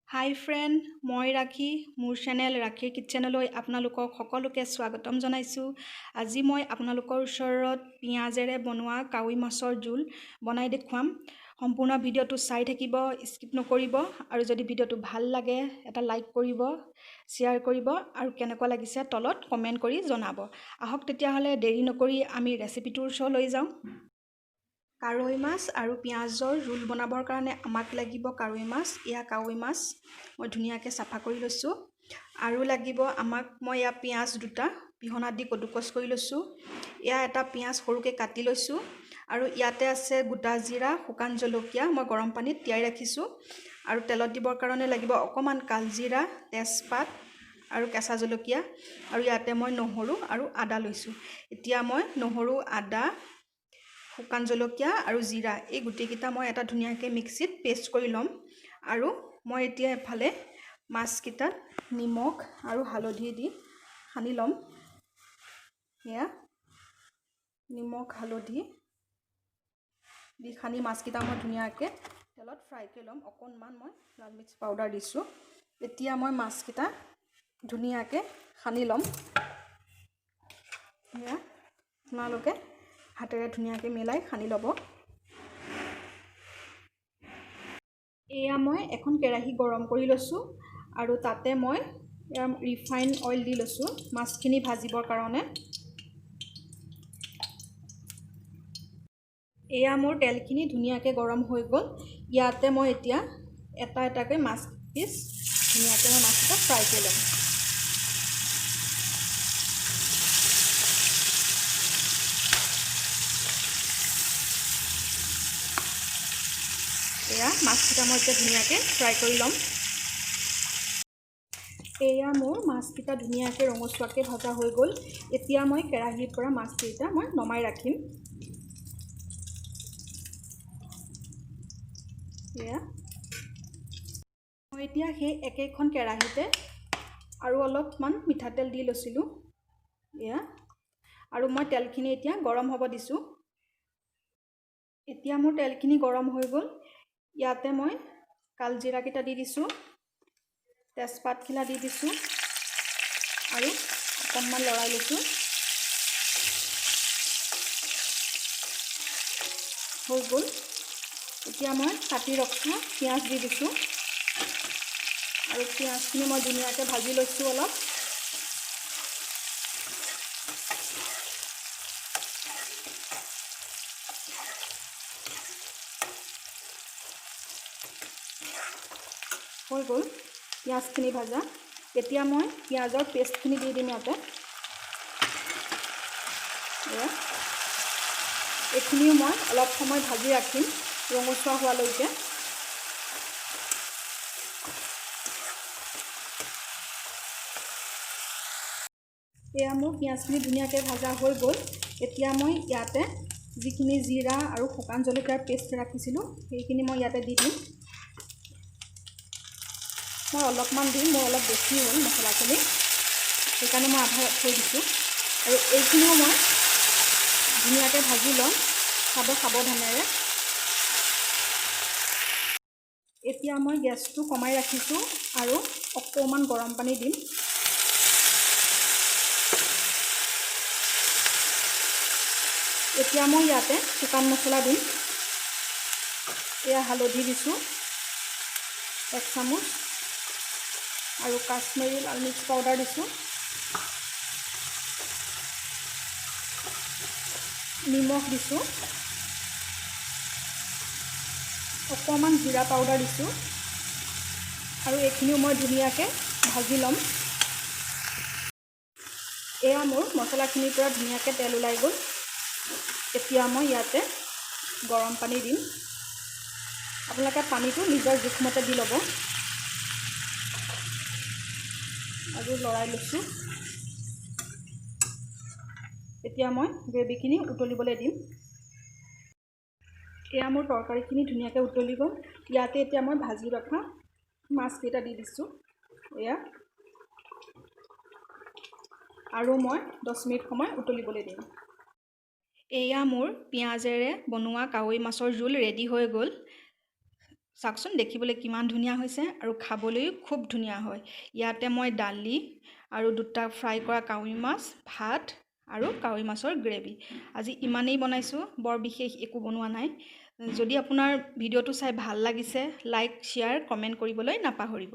হাই friend, মই ৰাখি মোৰ চেনেল ৰাখিৰ কিটচেনলৈ আপোনালোকক সকলোকে স্বাগতম জনাইছোঁ। আজি মই আপোনালোকৰ ওচৰত পিঁয়াজেৰে বনোৱা কাৱৈ মাছৰ জোল বনাই দেখুৱাম। সম্পূৰ্ণ ভিডিঅ'টো চাই থাকিব, স্কিপ নকৰিব আৰু যদি ভিডিঅ'টো ভাল লাগে এটা লাইক কৰিব, শ্বেয়াৰ কৰিব আৰু কেনেকুৱা লাগিছে তলত কমেণ্ট কৰি জনাব। আহক তেতিয়াহ'লে দেৰি নকৰি আমি ৰেচিপিটোৰ ওচৰলৈ যাওঁ। কাৱৈ মাছ আৰু পিঁয়াজৰ জোল বনাবৰ কাৰণে আমাক লাগিব কাৱৈ মাছ। এয়া কাৱৈ মাছ মই ধুনীয়াকৈ চাফা কৰি লৈছোঁ। আৰু লাগিব আমাক মই এয়া পিঁয়াজ দুটা পিহনাত দি কদুকচ কৰি লৈছোঁ। এয়া এটা পিঁয়াজ সৰুকৈ কাটি লৈছোঁ। আৰু ইয়াতে আছে গোটা জিৰা, শুকান জলকীয়া মই গৰম পানীত তিয়াই ৰাখিছোঁ। আৰু তেলত দিবৰ কাৰণে লাগিব অকণমান কালজিৰা, তেজপাত আৰু কেঁচা জলকীয়া। আৰু ইয়াতে মই নহৰু আৰু আদা লৈছোঁ। এতিয়া মই নহৰু, আদা, শুকান জলকীয়া আৰু জিৰা এই গোটেইকেইটা মই এটা ধুনীয়াকৈ মিক্সিত পেষ্ট কৰি ল'ম। আৰু মই এতিয়া এফালে মাছকেইটাত নিমখ আৰু হালধি দি সানি ল'ম। এয়া নিমখ হালধি দি সানি মাছকেইটা মই ধুনীয়াকৈ তেলত ফ্ৰাই কৰি ল'ম। অকণমান মই লাল মিৰ্চ পাউডাৰ দিছোঁ। এতিয়া মই মাছকেইটা ধুনীয়াকৈ সানি ল'ম। এয়া আপোনালোকে হাতেৰে ধুনীয়াকৈ মিলাই সানি ল'ব। এয়া মই এখন কেৰাহী গৰম কৰি লৈছোঁ আৰু তাতে মই ৰিফাইন অইল দি লৈছোঁ মাছখিনি ভাজিবৰ কাৰণে। এয়া মোৰ তেলখিনি ধুনীয়াকৈ গৰম হৈ গ'ল। ইয়াতে মই এতিয়া এটা এটাকৈ মাছ পিচ ধুনীয়াকৈ মই মাছকেইটা ফ্ৰাই কৰি ল'ম। এয়া মাছকেইটা মই এতিয়া ধুনীয়াকৈ ফ্ৰাই কৰি ল'ম। এয়া মোৰ মাছকেইটা ধুনীয়াকৈ ৰঙচুৱাকৈ ভজা হৈ গ'ল। এতিয়া মই কেৰাহীৰ পৰা মাছকেইটা মই নমাই ৰাখিম। এয়া মই এতিয়া সেই একেখন কেৰাহীতে আৰু অলপমান মিঠাতেল দি লৈছিলোঁ। এয়া আৰু মই তেলখিনি এতিয়া গৰম হ'ব দিছোঁ। এতিয়া মোৰ তেলখিনি গৰম হৈ গ'ল। ইয়াতে মই কালজিৰাকেইটা দি দিছোঁ, তেজপাতখিলা দি দিছোঁ আৰু অকণমান লৰাই লৈছোঁ। হৈ গ'ল। এতিয়া মই কাটি ৰখা পিঁয়াজ দি দিছোঁ আৰু পিঁয়াজখিনি মই ধুনীয়াকৈ ভাজি লৈছোঁ অলপ। হৈ গ'ল পিঁয়াজখিনি ভাজা। এতিয়া মই পিঁয়াজৰ পেষ্টখিনি দি দিম ইয়াতে। এইখিনিও মই অলপ সময় ভাজি ৰাখিম ৰঙচুৱা হোৱালৈকে। এয়া মোৰ পিঁয়াজখিনি ধুনীয়াকৈ ভাজা হৈ গ'ল। এতিয়া মই ইয়াতে যিখিনি জিৰা আৰু শুকান জলকীয়াৰ পেষ্ট ৰাখিছিলোঁ সেইখিনি মই ইয়াতে দি দিম। মই অলপমান দিম, মোৰ অলপ বেছি হ'ল মছলাখিনি, সেইকাৰণে মই আধা থৈ দিছোঁ। আৰু এইখিনিও মই ধুনীয়াকৈ ভাজি ল'ম সাৱধানেৰে। এতিয়া মই গেছটো কমাই ৰাখিছোঁ আৰু অকণমান গৰম পানী দিম। এতিয়া মই ইয়াতে শুকান মছলা দিম। এয়া হালধি দিছোঁ 1 চামুচ আৰু কাশ্মীৰী লাল মিৰ্চ পাউডাৰ দিছোঁ, নিমখ দিছোঁ, অকণমান জিৰা পাউডাৰ দিছোঁ আৰু এইখিনিও মই ধুনীয়াকৈ ভাজি ল'ম। এয়া মোৰ মছলাখিনিৰ পৰা ধুনীয়াকৈ তেল ওলাই গ'ল। এতিয়া মই ইয়াতে গৰম পানী দিম। আপোনালোকে পানীটো নিজৰ জোখমতে দি ল'ব। আৰু লৰাই লৈছোঁ। এতিয়া মই গ্ৰেভিখিনি উতলিবলৈ দিম। এয়া মোৰ তৰকাৰীখিনি ধুনীয়াকৈ উতলি গ'ল। ইয়াতে এতিয়া মই ভাজি ৰখা মাছকেইটা দি দিছোঁ। এয়া আৰু মই 10 মিনিট সময় উতলিবলৈ দিম। এয়া মোৰ পিঁয়াজেৰে বনোৱা কাৱৈ মাছৰ জোল ৰেডি হৈ গ'ল। চাওকচোন দেখিবলৈ কিমান ধুনীয়া হৈছে আৰু খাবলৈও খুব ধুনীয়া হয়। ইয়াতে মই দালি আৰু দুটা ফ্ৰাই কৰা কাৱৈ মাছ, ভাত আৰু কাৱৈ মাছৰ গ্ৰেভি। আজি ইমানেই বনাইছোঁ, বৰ বিশেষ একো বনোৱা নাই। যদি আপোনাৰ ভিডিঅ'টো চাই ভাল লাগিছে, লাইক, শ্বেয়াৰ, কমেণ্ট কৰিবলৈ নাপাহৰিব।